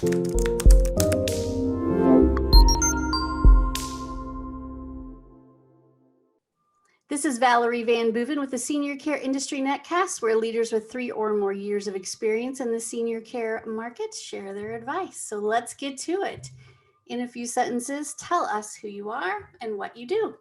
This is Valerie Van Boeven with the Senior Care Industry Netcast, where leaders with 3 or more years of experience in the senior care market share their advice. So let's get to it. In a few sentences, tell us who you are and what you do.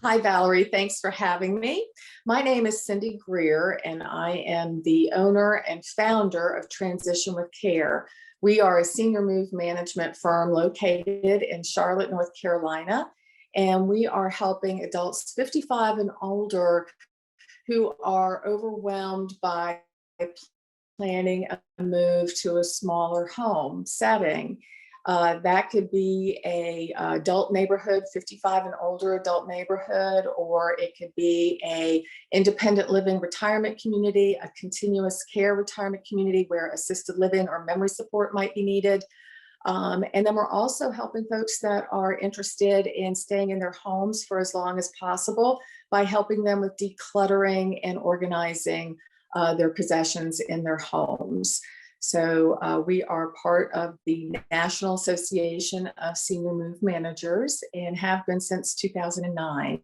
Hi, Valerie. Thanks for having me. My name is Cindy Greer, and I am the owner and founder of Transition with Care. We are a senior move management firm located in Charlotte, North Carolina, and we are helping adults 55 and older who are overwhelmed by planning a move to a smaller home setting. That could be a adult neighborhood, 55 and older adult neighborhood, or it could be a independent living retirement community, a continuous care retirement community where assisted living or memory support might be needed. And then we're also helping folks that are interested in staying in their homes for as long as possible by helping them with decluttering and organizing their possessions in their homes. So we are part of the National Association of Senior Move Managers and have been since 2009.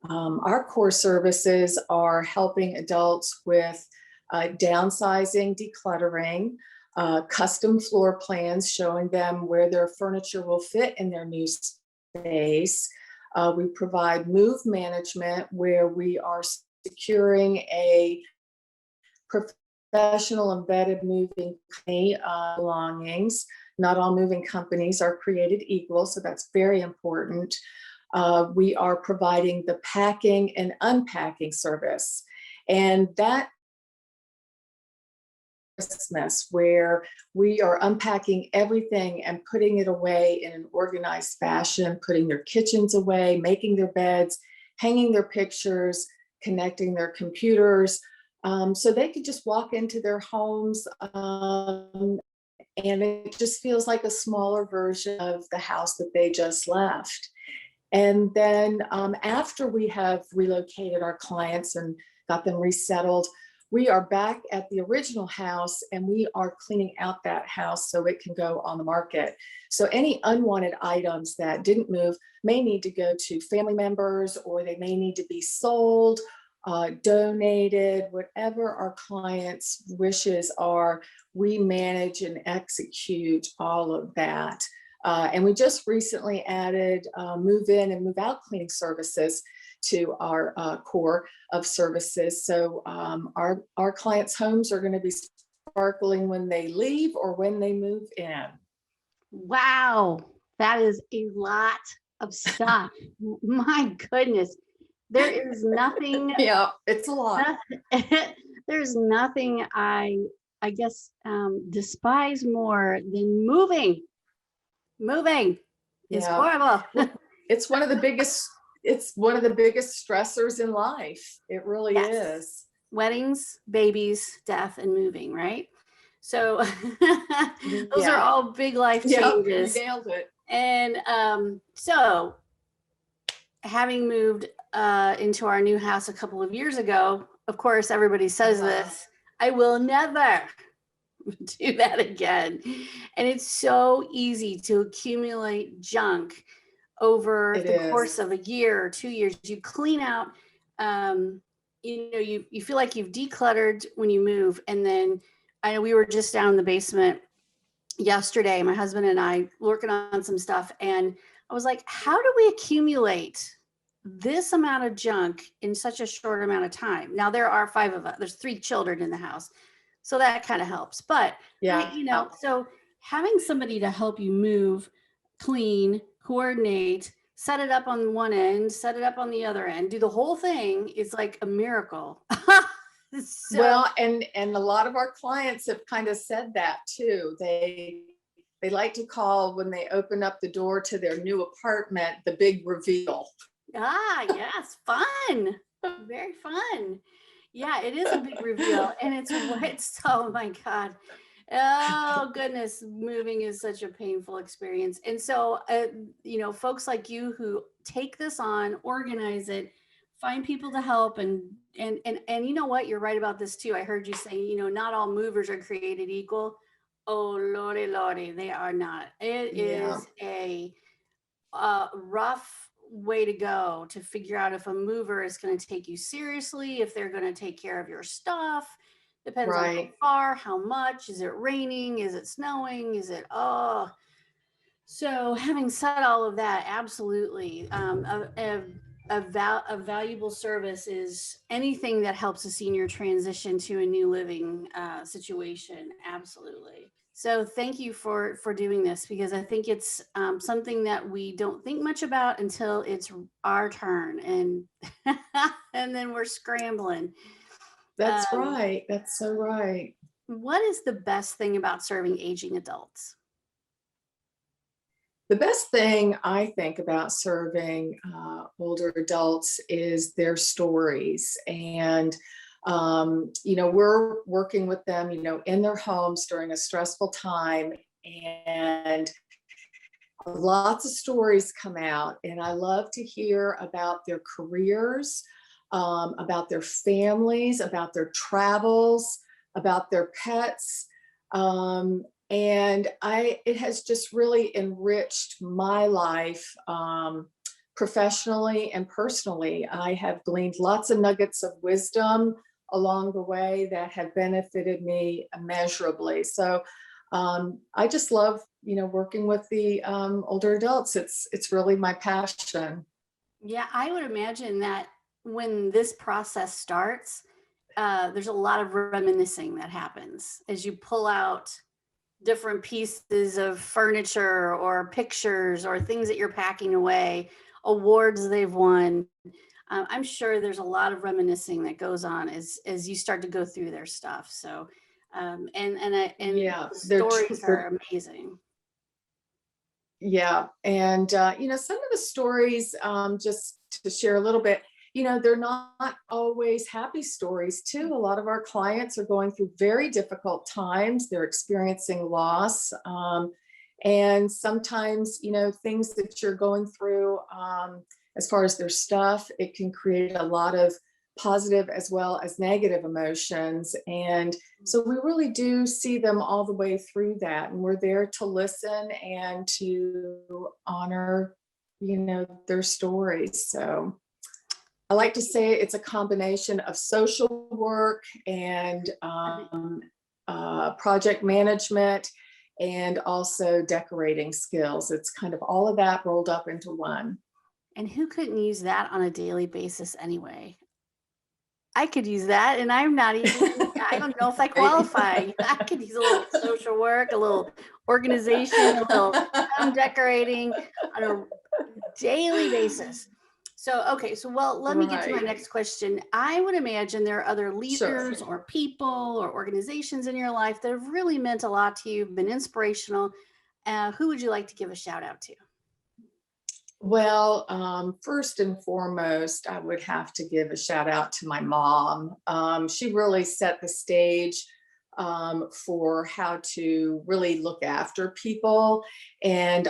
Our core services are helping adults with downsizing, decluttering, custom floor plans showing them where their furniture will fit in their new space. We provide move management where we are securing a professional embedded moving company belongings. Not all moving companies are created equal, so that's very important. We are providing the packing and unpacking service, and that Christmas where we are unpacking everything and putting it away in an organized fashion, putting their kitchens away, making their beds, hanging their pictures, connecting their computers, so they could just walk into their homes and it just feels like a smaller version of the house that they just left. And then after we have relocated our clients and got them resettled, we are back at the original house and we are cleaning out that house so it can go on the market. So any unwanted items that didn't move may need to go to family members, or they may need to be sold, donated, whatever our clients' wishes are. We manage and execute all of that. And we just recently added move in and move out cleaning services to our core of services. So our clients' homes are going to be sparkling when they leave or when they move in. Wow, that is a lot of stuff. My goodness. There is nothing. Yeah, it's a lot. There's nothing I guess despise more than moving. Moving is horrible. It's one of the biggest stressors in life. It really is. Weddings, babies, death, and moving, right? So those are all big life changes. You nailed it. And so having moved into our new house a couple of years ago, of course, everybody says this, I will never do that again. And it's so easy to accumulate junk over the course of a year or 2 years. You clean out, you feel like you've decluttered when you move. And then I know we were just down in the basement yesterday, my husband and I working on some stuff. And I was like, how do we accumulate this amount of junk in such a short amount of time? Now there are 5 of us, there's 3 children in the house. So that kind of helps. But, so having somebody to help you move, clean, coordinate, set it up on one end, set it up on the other end, do the whole thing is like a miracle. And a lot of our clients have kind of said that too. They like to call when they open up the door to their new apartment, the big reveal. Yes, fun. Very fun. Yeah, it is a big reveal, and it's oh my God. Oh goodness, moving is such a painful experience. And so, folks like you who take this on, organize it, find people to help, and you know what, you're right about this too. I heard you say, not all movers are created equal. Oh, lordy, lordy, they are not. It Yeah, is a rough way to go to figure out if a mover is going to take you seriously, if they're going to take care of your stuff. Depends on how right. far, how much. Is it raining? Is it snowing? Is it, oh. So, having said all of that, absolutely, a valuable service is anything that helps a senior transition to a new living situation. Absolutely. So, thank you for doing this, because I think it's something that we don't think much about until it's our turn, and and then we're scrambling. That's Um, right. That's so right. what is the best thing about serving aging adults? The best thing I think about serving older adults is their stories. And, we're working with them, in their homes during a stressful time. And lots of stories come out. And I love to hear about their careers, about their families, about their travels, about their pets. Um, and it has just really enriched my life, professionally and personally. I have gleaned lots of nuggets of wisdom along the way that have benefited me immeasurably. So I just love, working with the older adults. It's really my passion. Yeah, I would imagine that when this process starts, there's a lot of reminiscing that happens as you pull out different pieces of furniture or pictures or things that you're packing away, awards they've won. I'm sure there's a lot of reminiscing that goes on as you start to go through their stuff. So, and Yeah, the stories are amazing. yeah, and some of the stories, just to share a little bit, they're not always happy stories too. A lot of our clients are going through very difficult times. They're experiencing loss, and sometimes, things that you're going through, as far as their stuff, it can create a lot of positive as well as negative emotions. And so we really do see them all the way through that. And we're there to listen and to honor, their stories. So I like to say it's a combination of social work and project management and also decorating skills. It's kind of all of that rolled up into one. And who couldn't use that on a daily basis anyway? I could use that, and I'm not even, I don't know if I Right. qualify. I could use a little social work, a little organization, a little home decorating on a daily basis. So, okay, so well, let me get to my Right. next question. I would imagine there are other Sure. leaders or people or organizations in your life that have really meant a lot to you, been inspirational. Who would you like to give a shout out to? Well, first and foremost, I would have to give a shout out to my mom. She really set the stage for how to really look after people. And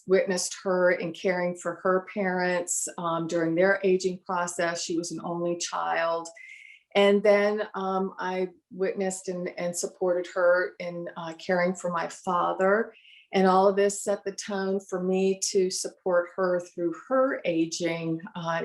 witnessed her in caring for her parents during their aging process. She was an only child. And then I witnessed and supported her in caring for my father. And all of this set the tone for me to support her through her aging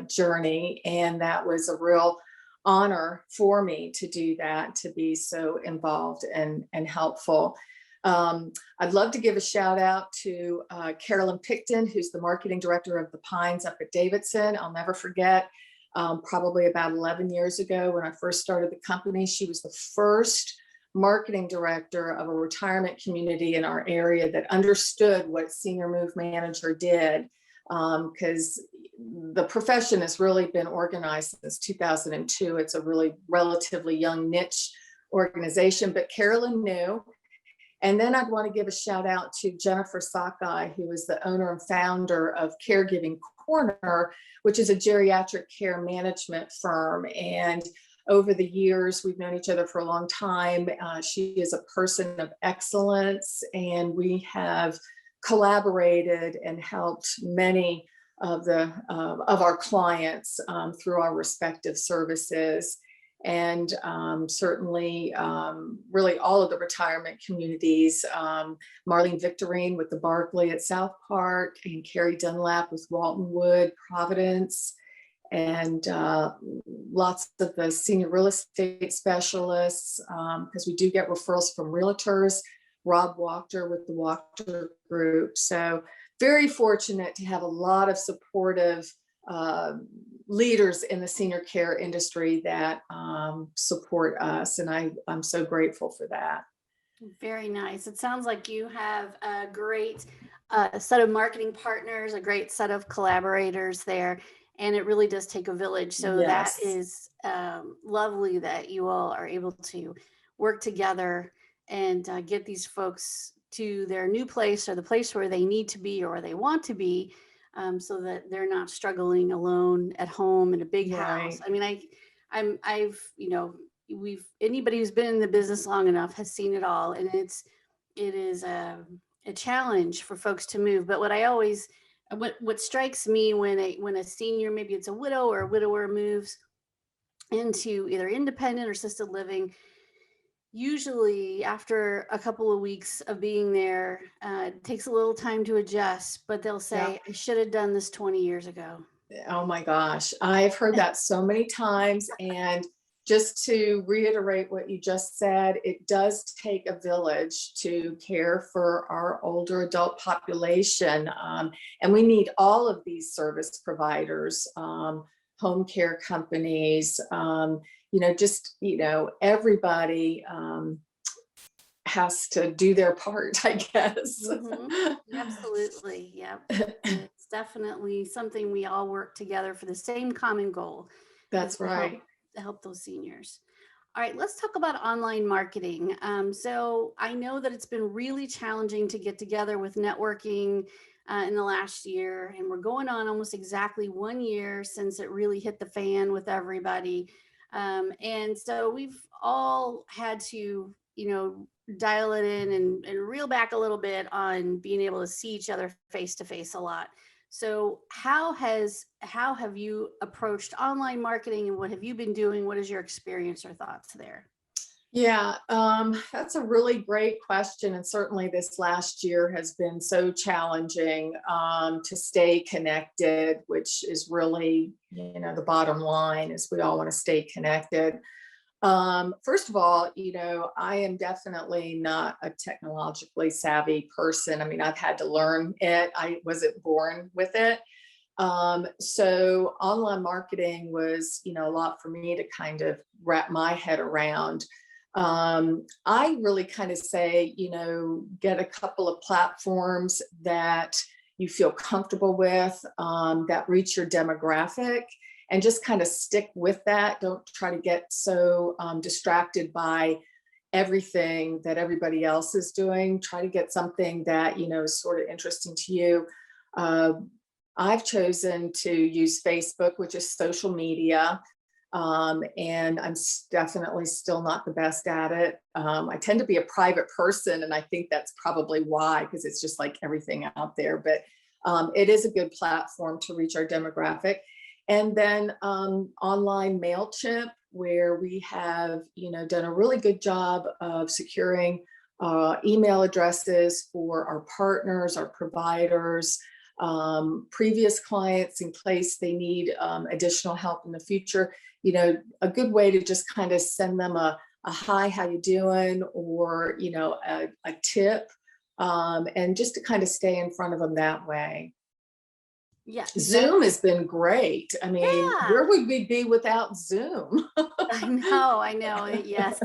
journey. And that was a real honor for me to do that, to be so involved and helpful. I'd love to give a shout out to Carolyn Picton, who's the marketing director of the Pines up at Davidson. I'll never forget, probably about 11 years ago when I first started the company, she was the first marketing director of a retirement community in our area that understood what senior move manager did, because the profession has really been organized since 2002. It's a really relatively young niche organization, but Carolyn knew. And then I'd want to give a shout out to Jennifer Sockeye, who is the owner and founder of Caregiving Corner, which is a geriatric care management firm. And over the years, we've known each other for a long time. She is a person of excellence, and we have collaborated and helped many of our clients through our respective services. and certainly really all of the retirement communities. Marlene Victorine with the Barclay at South Park, and Carrie Dunlap with Walton Wood, Providence, and lots of the senior real estate specialists, because we do get referrals from realtors. Rob Wachter with the Wachter Group. So very fortunate to have a lot of supportive leaders in the senior care industry that support us. And I'm so grateful for that. Very nice. It sounds like you have a great set of marketing partners, a great set of collaborators there, and it really does take a village. So Yes. that is lovely that you all are able to work together and get these folks to their new place or the place where they need to be or where they want to be, so that they're not struggling alone at home in a big house. Right. I mean, I've anybody who's been in the business long enough has seen it all, and it is a challenge for folks to move. But what strikes me when a senior, maybe it's a widow or a widower, moves into either independent or assisted living, usually after a couple of weeks of being there, it takes a little time to adjust, but they'll say, I should have done this 20 years ago. Oh my gosh, I've heard that so many times. And just to reiterate what you just said, it does take a village to care for our older adult population. And we need all of these service providers, home care companies, everybody has to do their part, I guess. Mm-hmm. Absolutely. Yep. It's definitely something we all work together for the same common goal. That's right. To help those seniors. All right, let's talk about online marketing. So I know that it's been really challenging to get together with networking in the last year, and we're going on almost exactly 1 year since it really hit the fan with everybody. And so we've all had to, dial it in and reel back a little bit on being able to see each other face to face a lot. So how have you approached online marketing, and what have you been doing? What is your experience or thoughts there? Yeah, that's a really great question. And certainly this last year has been so challenging to stay connected, which is really, the bottom line is we all want to stay connected. First of all, I am definitely not a technologically savvy person. I mean, I've had to learn it. I wasn't born with it. So online marketing was, a lot for me to kind of wrap my head around. I really kind of say, get a couple of platforms that you feel comfortable with, that reach your demographic, and just kind of stick with that. Don't try to get so distracted by everything that everybody else is doing. Try to get something that, is sort of interesting to you. I've chosen to use Facebook, which is social media. And I'm definitely still not the best at it. I tend to be a private person, and I think that's probably why, because it's just like everything out there. But it is a good platform to reach our demographic. And then online MailChimp, where we have, done a really good job of securing email addresses for our partners, our providers, previous clients in case they need additional help in the future. A good way to just kind of send them a hi, how you doing, or a tip, and just to kind of stay in front of them that way. Yeah, Zoom has been great. I mean, where would we be without Zoom? I know. Yes.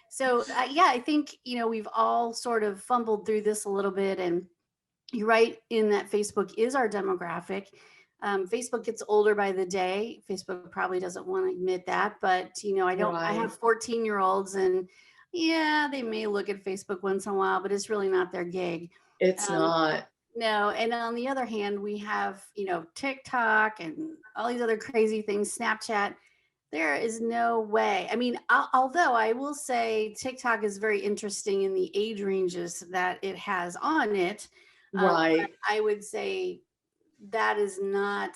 So I think, we've all sort of fumbled through this a little bit, and you're right in that Facebook is our demographic. Facebook gets older by the day. Facebook probably doesn't want to admit that, but I have 14-year-olds, and they may look at Facebook once in a while, but it's really not their gig. It's not. No. And on the other hand, we have, TikTok and all these other crazy things, Snapchat. There is no way. I mean, although I will say TikTok is very interesting in the age ranges that it has on it. Right. I would say that is not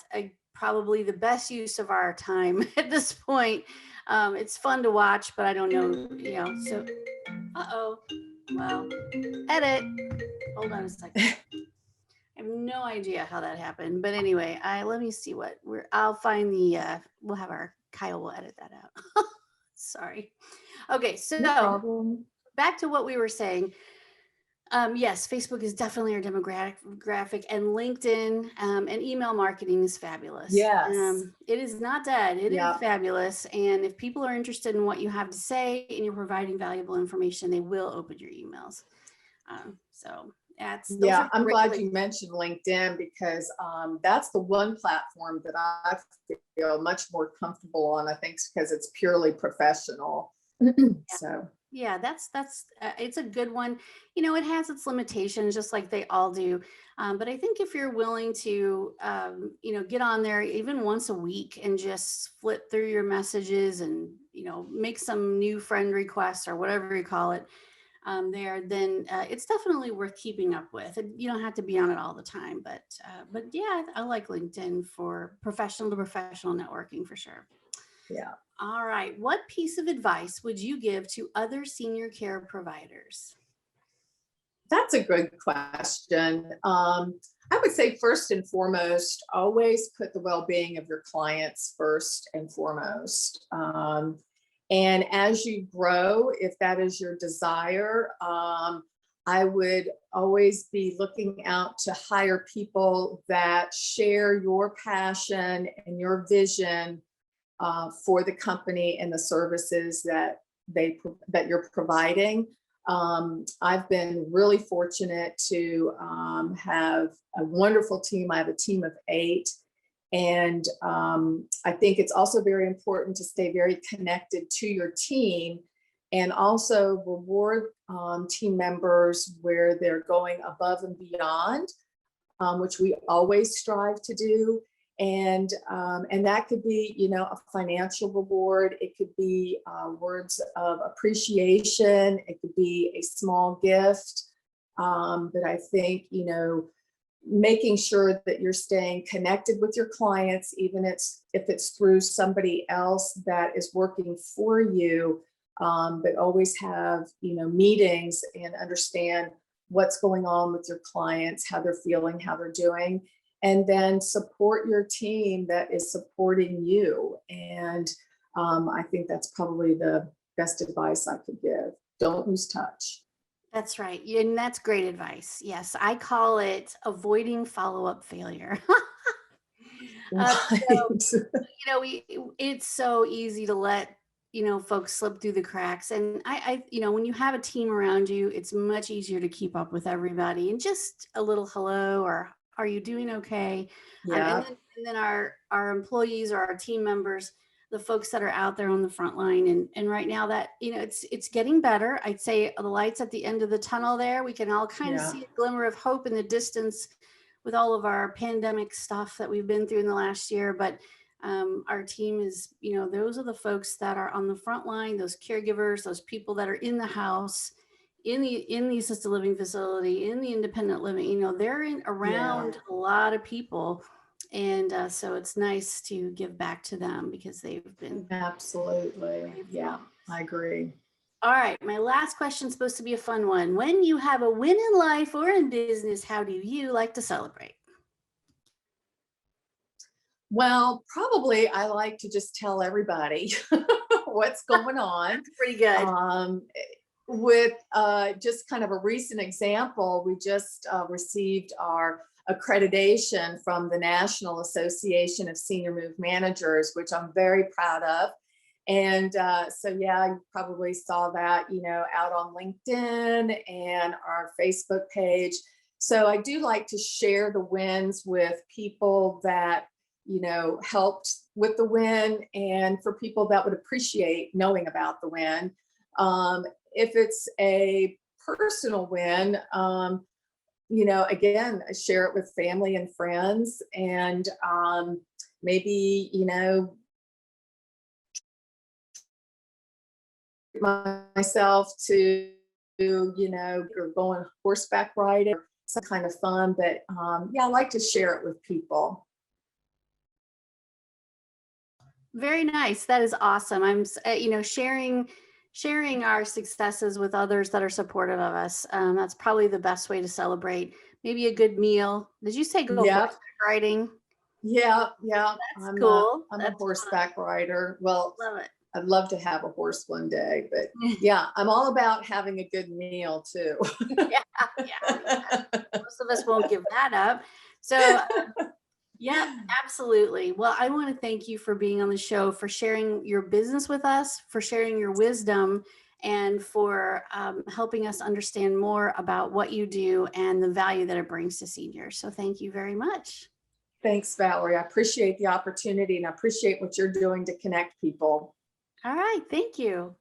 probably the best use of our time at this point. It's fun to watch, but I don't know, so, well, edit. Hold on a second. I have no idea how that happened, but anyway, let me see I'll find we'll have Kyle will edit that out. Sorry. Okay, so No problem. back to what we were saying. Yes, Facebook is definitely our demographic, and LinkedIn and email marketing is fabulous. Yes. It is not dead. It Yeah. is fabulous. And if people are interested in what you have to say and you're providing valuable information, they will open your emails. So I'm glad you mentioned LinkedIn, because that's the one platform that I feel much more comfortable on. I think because it's purely professional. So yeah, that's it's a good one. It has its limitations, just like they all do. But I think if you're willing to, get on there even once a week and just flip through your messages and, make some new friend requests or whatever you call it, then it's definitely worth keeping up with. And you don't have to be on it all the time, but yeah, I like LinkedIn for professional to professional networking for sure. Yeah. All right. What piece of advice would you give to other senior care providers? That's a good question. I would say first and foremost, always put the well-being of your clients first and foremost. And as you grow, if that is your desire, I would always be looking out to hire people that share your passion and your vision for the company and the services that you're providing. I've been really fortunate to have a wonderful team. I have a team of 8. And I think it's also very important to stay very connected to your team and also reward team members where they're going above and beyond, which we always strive to do. And that could be, a financial reward. It could be words of appreciation. It could be a small gift. But I think, making sure that you're staying connected with your clients, even if it's through somebody else that is working for you, but always have, meetings and understand what's going on with your clients, how they're feeling, how they're doing, and then support your team that is supporting you. And I think that's probably the best advice I could give. Don't lose touch. That's right. And that's great advice. Yes. I call it avoiding follow-up failure. Right. It's so easy to let, folks slip through the cracks. And when you have a team around you, it's much easier to keep up with everybody, and just a little hello, or are you doing okay? Yeah. And then our employees or our team members, the folks that are out there on the front line. And right now that, it's getting better. I'd say the lights at the end of the tunnel there, we can all kind of see a glimmer of hope in the distance with all of our pandemic stuff that we've been through in the last year. But our team is, those are the folks that are on the front line, those caregivers, those people that are in the house, in the assisted living facility, in the independent living, they're around a lot of people. And so it's nice to give back to them because they've been. Absolutely. Yeah, I agree. All right. My last question is supposed to be a fun one. When you have a win in life or in business, how do you like to celebrate? Well, probably I like to just tell everybody what's going on. Pretty good. With just kind of a recent example, we just received our accreditation from the National Association of Senior Move Managers, which I'm very proud of. And so, yeah, you probably saw that, out on LinkedIn and our Facebook page. So I do like to share the wins with people that, helped with the win, and for people that would appreciate knowing about the win. If it's a personal win, again, I share it with family and friends, and maybe, myself to, or going horseback riding, some kind of fun. But yeah, I like to share it with people. Very nice. That is awesome. Sharing our successes with others that are supportive of us. That's probably the best way to celebrate. Maybe a good meal. Did you say go Yep. horseback riding? Yeah, yeah. That's cool. I'm a That's horseback rider. Well, fun. Love it. I'd love to have a horse one day, but yeah, I'm all about having a good meal too. Yeah, yeah. Most of us won't give that up. So, yeah, absolutely. Well, I want to thank you for being on the show, for sharing your business with us, for sharing your wisdom, and for helping us understand more about what you do and the value that it brings to seniors. So, thank you very much. Thanks, Valerie. I appreciate the opportunity and I appreciate what you're doing to connect people. All right. Thank you.